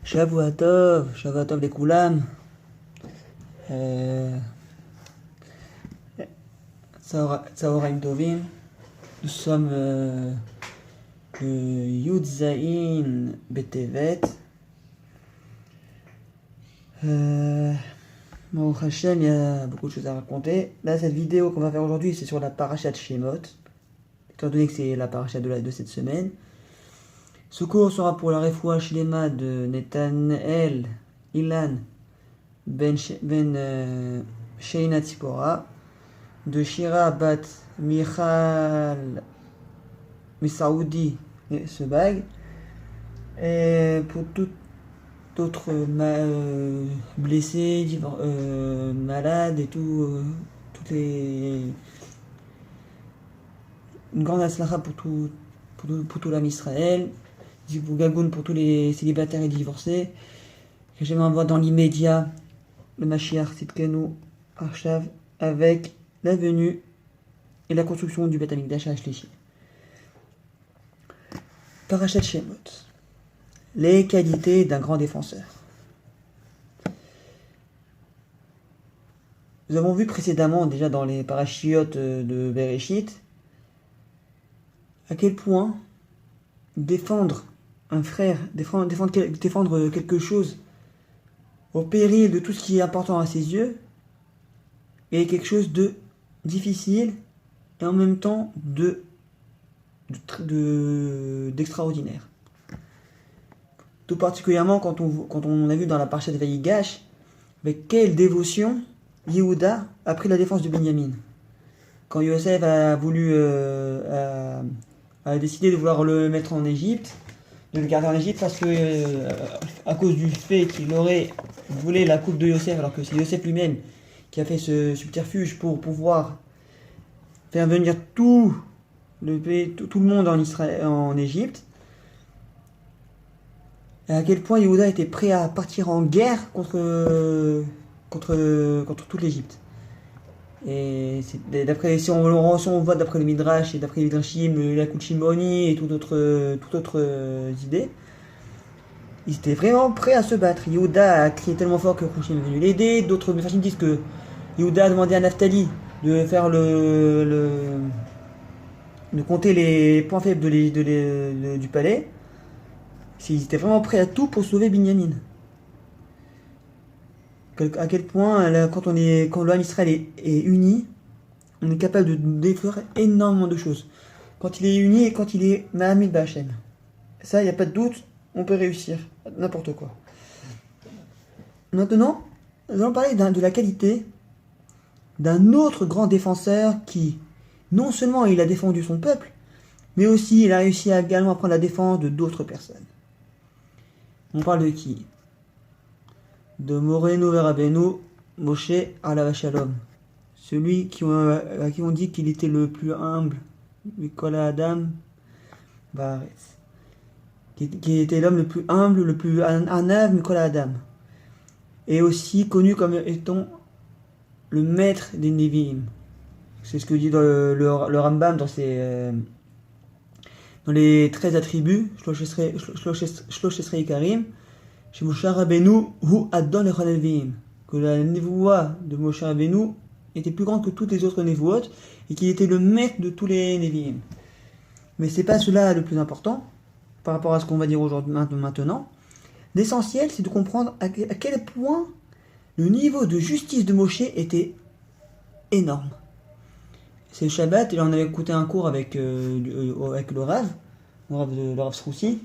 Shavua Tov les Koulam. Tsaoraim Tovim. Nous sommes le Yud Zain Betevet. Baruch Hashem, il y a beaucoup de choses à raconter. Là, cette vidéo qu'on va faire aujourd'hui, c'est sur la parashat Shemot, étant donné que c'est la parashat de cette semaine. Ce cours sera pour la refoua shlema de Netanel Ilan ben Sheina Tzipora, de Shira bat Michal Misaoudi Sebag, et pour d'autres blessés, malades et tout, toutes les... Une grande aslacha pour tout l'âme Israël, pour Gagoun pour tous les célibataires et divorcés, que j'aimerais envoyer dans l'immédiat le Mashiach Tzidkenu Arshav avec la venue et la construction du Beth Amikdash à Shlishi. Parashat Shemot. Les qualités d'un grand défenseur. Nous avons vu précédemment, déjà dans les parachiotes de Bereshit, à quel point défendre un frère, défendre quelque chose au péril de tout ce qui est important à ses yeux est quelque chose de difficile et en même temps d'extraordinaire. Tout particulièrement quand on a vu dans la parashat de Vayigash avec quelle dévotion Yehuda a pris la défense de Binyamin. Quand Yosef a voulu a décidé de vouloir le mettre en Égypte, de le garder en Égypte parce que à cause du fait qu'il aurait volé la coupe de Yosef, alors que c'est Yosef lui-même qui a fait ce subterfuge pour pouvoir faire venir tout le monde en Égypte. Et à quel point Yehuda était prêt à partir en guerre contre toute l'Égypte. Et si on voit d'après le Midrash et d'après le Midrashim, la Kuchimoni et toute autre idée, ils étaient vraiment prêts à se battre. Yehuda a crié tellement fort que Kuchim est venu l'aider. D'autres Midrashim disent que Yehuda a demandé à Naphtali de faire de compter les points faibles du palais. Ils étaient vraiment prêts à tout pour sauver Binyamin. À quel point, quand l'âme Israël est uni, on est capable de détruire énormément de choses. Quand il est uni et quand il est Mahamid Ba'Hashem. Ça, il n'y a pas de doute, on peut réussir. N'importe quoi. Maintenant, nous allons parler de la qualité d'un autre grand défenseur qui, non seulement il a défendu son peuple, mais aussi il a réussi également à prendre la défense de d'autres personnes. On parle de qui ? De Moreno Verabenu, Moshe Alav Shalom, celui à qui on dit qu'il était le plus humble, Mikola Adam Baaretz, qui était l'homme le plus humble, le plus anav, Mikola Adam, et aussi connu comme étant le maître des Nevi'im. C'est ce que dit dans le Rambam dans les 13 attributs, Shlosh Esrei Ikarim, chez Moshe Rabbeinu, Hu Adon Lechol Nevi'im, que la névoie de Moshe Rabbeinu était plus grande que toutes les autres névoot et qu'il était le maître de tous les Nevi'im. Mais c'est pas cela le plus important par rapport à ce qu'on va dire aujourd'hui maintenant. L'essentiel, c'est de comprendre à quel point le niveau de justice de Moshe était énorme. C'est le Shabbat, et on avait écouté un cours avec le Rav Sroussi.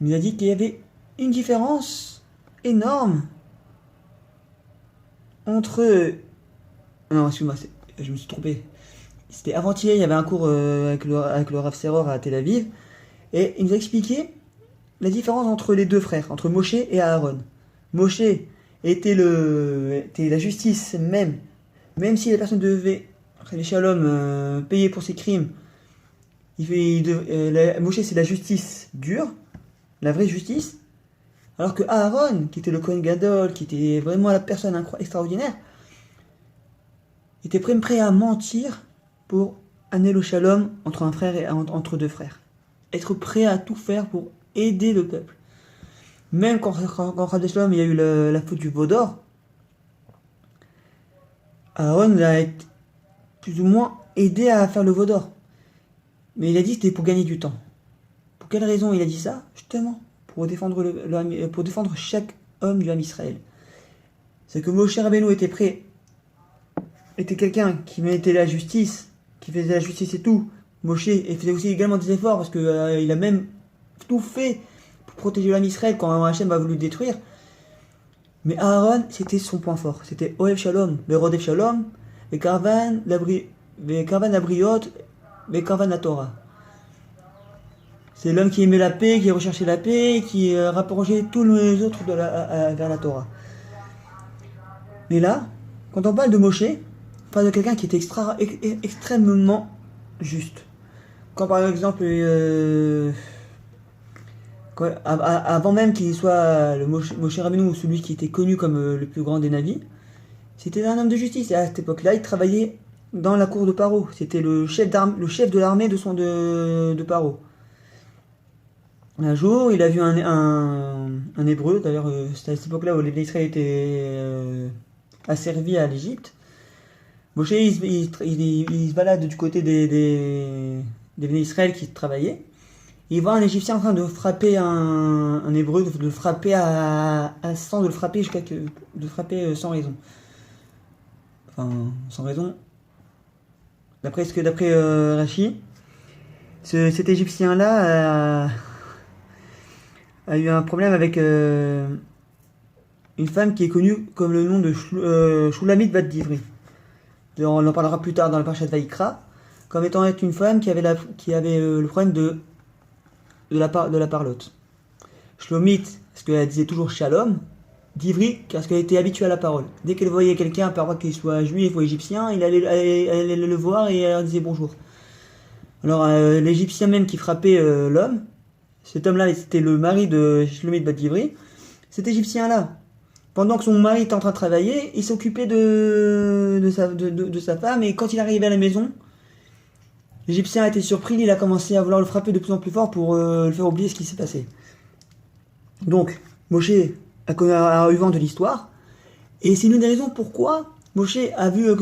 Il nous a dit qu'il y avait une différence énorme entre... Non, excuse-moi, je me suis trompé. C'était avant-hier, il y avait un cours avec le Rav Seror à Tel Aviv, et il nous a expliqué la différence entre les deux frères, entre Moshe et Aaron. Moshe était la justice même si la personne devait, les Shalom, payer pour ses crimes. Moshe, c'est la justice dure, la vraie justice. Alors que Aaron, qui était le Kohen Gadol, qui était vraiment la personne extraordinaire, était prêt à mentir pour amener le shalom entre un frère et entre deux frères. Être prêt à tout faire pour aider le peuple. Même quand Rabbi Shalom il y a eu la faute du veau d'or, Aaron a été plus ou moins aidé à faire le veau d'or. Mais il a dit que c'était pour gagner du temps. Pour quelle raison il a dit ça? Justement, pour défendre, pour défendre chaque homme du Ham Israël. C'est que Moshe Rabbeinu était prêt, était quelqu'un qui mettait la justice, qui faisait la justice et tout. Moshe faisait aussi également des efforts parce que il a même tout fait pour protéger l'Am Israël quand Hachem a voulu le détruire. Mais Aaron, c'était son point fort. C'était Ohev Shalom, Verodev Shalom, Karvan Labriot, Karvan la Torah. C'est l'homme qui aimait la paix, qui recherchait la paix, qui rapprochait tous les autres vers la Torah. Mais là, quand on parle de Moshe, on parle de quelqu'un qui était extrêmement juste. Quand par exemple, avant même qu'il soit le Moshe Rabbeinu, celui qui était connu comme le plus grand des navis, c'était un homme de justice. Et à cette époque-là, il travaillait dans la cour de Paro. C'était le chef de l'armée de Paro. Un jour, il a vu un hébreu, d'ailleurs c'était à cette époque-là où les Israéliens étaient asservis à l'Égypte. Moshe, il se balade du côté des Israël qui travaillaient. Il voit un Égyptien en train de frapper un Hébreu, de le frapper de le frapper sans raison. Enfin, sans raison. D'après Rachi, cet Égyptien-là a eu un problème avec une femme qui est connue comme le nom de Shulamit Bat Divri. On en parlera plus tard dans la parashat Vayikra, comme étant une femme qui avait le problème de la parlotte. Shlomit, parce qu'elle disait toujours Shalom. Divri, parce qu'elle était habituée à la parole. Dès qu'elle voyait quelqu'un, par exemple qu'il soit juif ou égyptien, elle allait le voir et elle disait bonjour. Alors l'Égyptien même qui frappait l'homme, cet homme-là, c'était le mari de Shlomit Bat Divri. Cet Égyptien-là, pendant que son mari était en train de travailler, il s'occupait de sa femme, et quand il arrivait à la maison, l'Égyptien a été surpris, il a commencé à vouloir le frapper de plus en plus fort pour le faire oublier ce qui s'est passé. Donc, Moshe a eu vent de l'histoire, et c'est l'une des raisons pourquoi Moshe a vu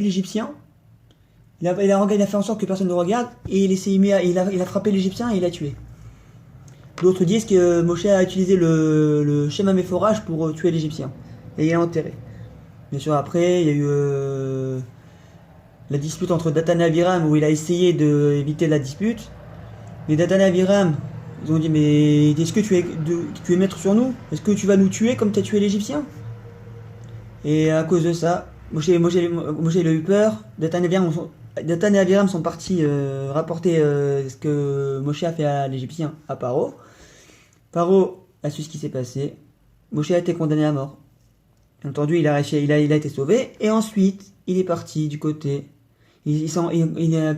l'Égyptien. Il a fait en sorte que personne ne le regarde, et il a frappé l'Égyptien et il l'a tué. D'autres disent que Moshe a utilisé le Shem HaMeforach pour tuer l'Égyptien, et il l'a enterré. Bien sûr, après, il y a eu la dispute entre Dathan et Abiram, où il a essayé d'éviter la dispute. Mais Dathan et Abiram, ils ont dit, mais est-ce que tu es maître sur nous? Est-ce que tu vas nous tuer comme tu as tué l'Égyptien? Et à cause de ça, Moshe il a eu peur. Dathan et Abiram sont partis rapporter ce que Moshe a fait à l'Égyptien, à Paro. Paro a su ce qui s'est passé. Moshe a été condamné à mort. Bien entendu, il a été sauvé. Et ensuite, il est parti du côté. Il a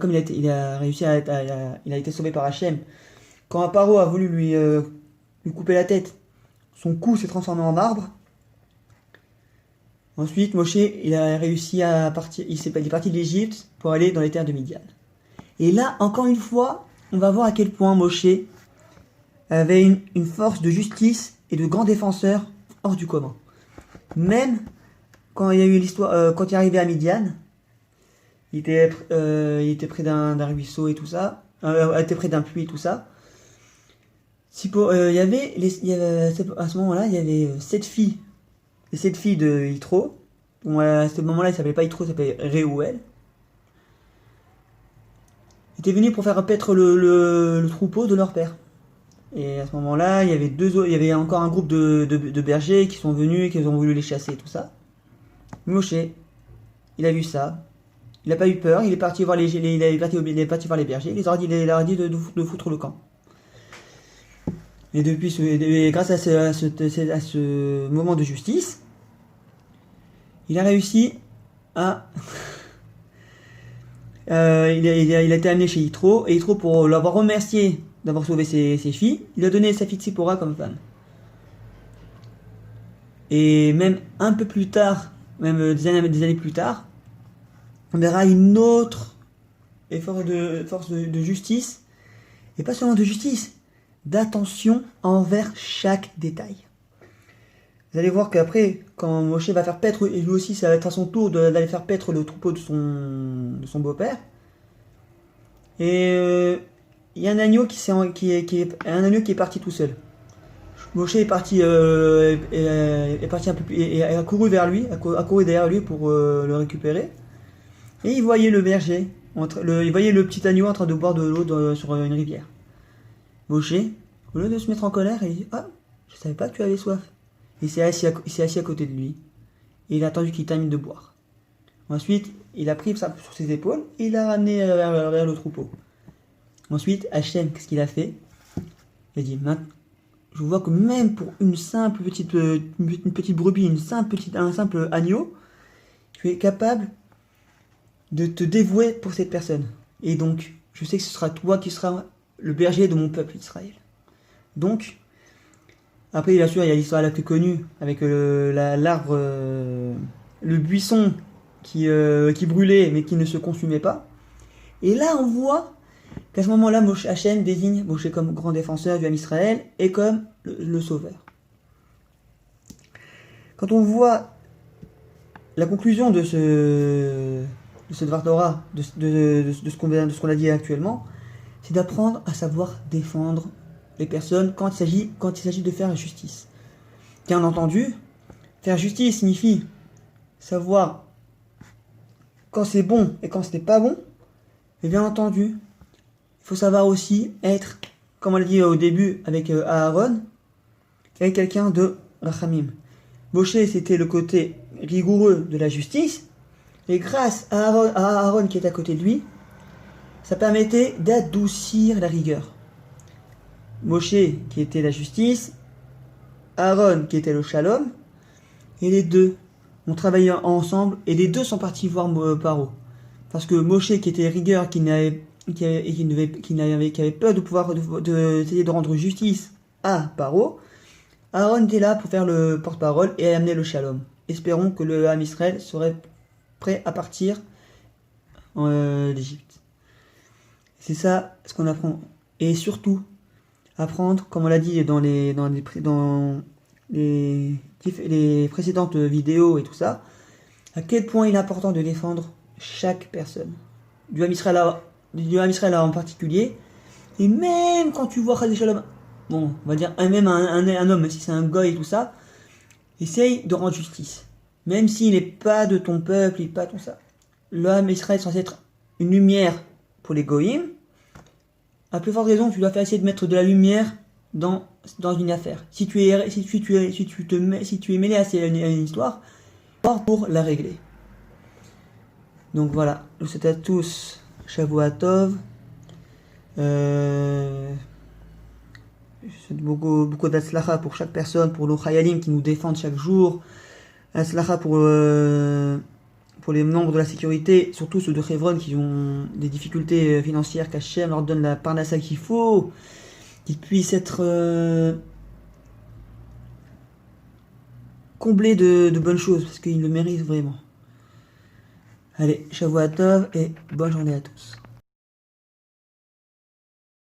été sauvé par Hachem. Quand Paro a voulu lui couper la tête, son cou s'est transformé en marbre. Ensuite, Moshe, il a réussi à partir. Il est parti de l'Égypte pour aller dans les terres de Midian. Et là, encore une fois, on va voir à quel point Moshe avait une force de justice et de grand défenseur hors du commun. Même quand il y a eu l'histoire, quand il est arrivé à Midian, il était près d'un ruisseau et tout ça, il était près d'un puits et tout ça. À ce moment-là, il y avait 7 filles. Les 7 filles de Yitro. Bon, à ce moment-là, il ne s'appelait pas Yitro, il s'appelait Réouel. Ils étaient venus pour faire paître le troupeau de leur père. Et à ce moment-là, il y avait encore un groupe de bergers qui sont venus et qui ont voulu les chasser et tout ça. Moshe, il a vu ça. Il n'a pas eu peur, il est parti voir les bergers. Il leur a dit de foutre le camp. Et grâce à ce moment de justice, il a réussi à... il a été amené chez Yitro, et Yitro, pour l'avoir remercié d'avoir sauvé ses filles, il a donné sa fille Tsipora comme femme. Et même un peu plus tard, même des années plus tard, on verra une autre force de justice, et pas seulement de justice, d'attention envers chaque détail. Vous allez voir qu'après, quand Moshe va faire paître, et lui aussi ça va être à son tour d'aller faire paître le troupeau de son beau-père. Et il y a un agneau qui est parti tout seul. Moshe est parti un peu plus, et a couru vers lui, a couru derrière lui pour le récupérer. Et il voyait le berger, il voyait le petit agneau en train de boire de l'eau sur une rivière. Moshe, au lieu de se mettre en colère, il dit « Ah, je savais pas que tu avais soif. » Il s'est assis à côté de lui. Et il a attendu qu'il termine de boire. Ensuite, il a pris ça sur ses épaules et il l'a ramené vers le troupeau. Ensuite, Hachem, qu'est-ce qu'il a fait? Il a dit, je vois que même pour une petite brebis, un simple agneau, tu es capable de te dévouer pour cette personne. Et donc, je sais que ce sera toi qui seras le berger de mon peuple Israël. Donc, après, bien sûr, il y a l'histoire la plus connue avec l'arbre, le buisson qui brûlait mais qui ne se consumait pas. Et là, on voit qu'à ce moment-là, Hachem désigne Moshe comme grand défenseur du peuple Israël et comme le sauveur. Quand on voit la conclusion de ce Dvar Torah, de ce qu'on a dit actuellement, c'est d'apprendre à savoir défendre les personnes quand il s'agit de faire justice. Bien entendu, faire justice signifie savoir quand c'est bon et quand ce n'est pas bon. Et bien entendu, il faut savoir aussi être, comme on l'a dit au début avec Aaron, être quelqu'un de Rachamim. Moshe, c'était le côté rigoureux de la justice, et grâce à Aaron qui est à côté de lui, ça permettait d'adoucir la rigueur. Moshe qui était la justice, Aaron qui était le shalom, et les deux ont travaillé ensemble, et les deux sont partis voir Paro. Parce que Moshe qui était rigueur, qui avait peur de pouvoir essayer de rendre justice à Paro, Aaron était là pour faire le porte-parole et amener le shalom. Espérons que le Ham Israël serait prêt à partir d'Égypte. C'est ça ce qu'on apprend. Et surtout, apprendre, comme on l'a dit dans les précédentes vidéos et tout ça, à quel point il est important de défendre chaque personne. Du Ham Israël en particulier. Et même quand tu vois Chas Shalom, bon, on va dire même un homme, même si c'est un goy et tout ça, essaye de rendre justice. Même s'il n'est pas de ton peuple, il n'est pas tout ça. Le Ham Israël est censé être une lumière pour les goyim. À plus forte raison, tu dois faire essayer de mettre de la lumière dans une affaire. Si tu es mêlé à une histoire, pour la régler. Donc voilà, je vous souhaite à tous Shavua Tov. Je souhaite beaucoup d'Atzlacha pour chaque personne, pour nos Chayalim qui nous défendent chaque jour. Atzlacha pour les membres de la sécurité, surtout ceux de Hebron qui ont des difficultés financières, qu'Hachem leur donne la parnassa qu'il faut, qu'ils puissent être comblés de bonnes choses, parce qu'ils le méritent vraiment. Allez, Shavua Tov et bonne journée à tous.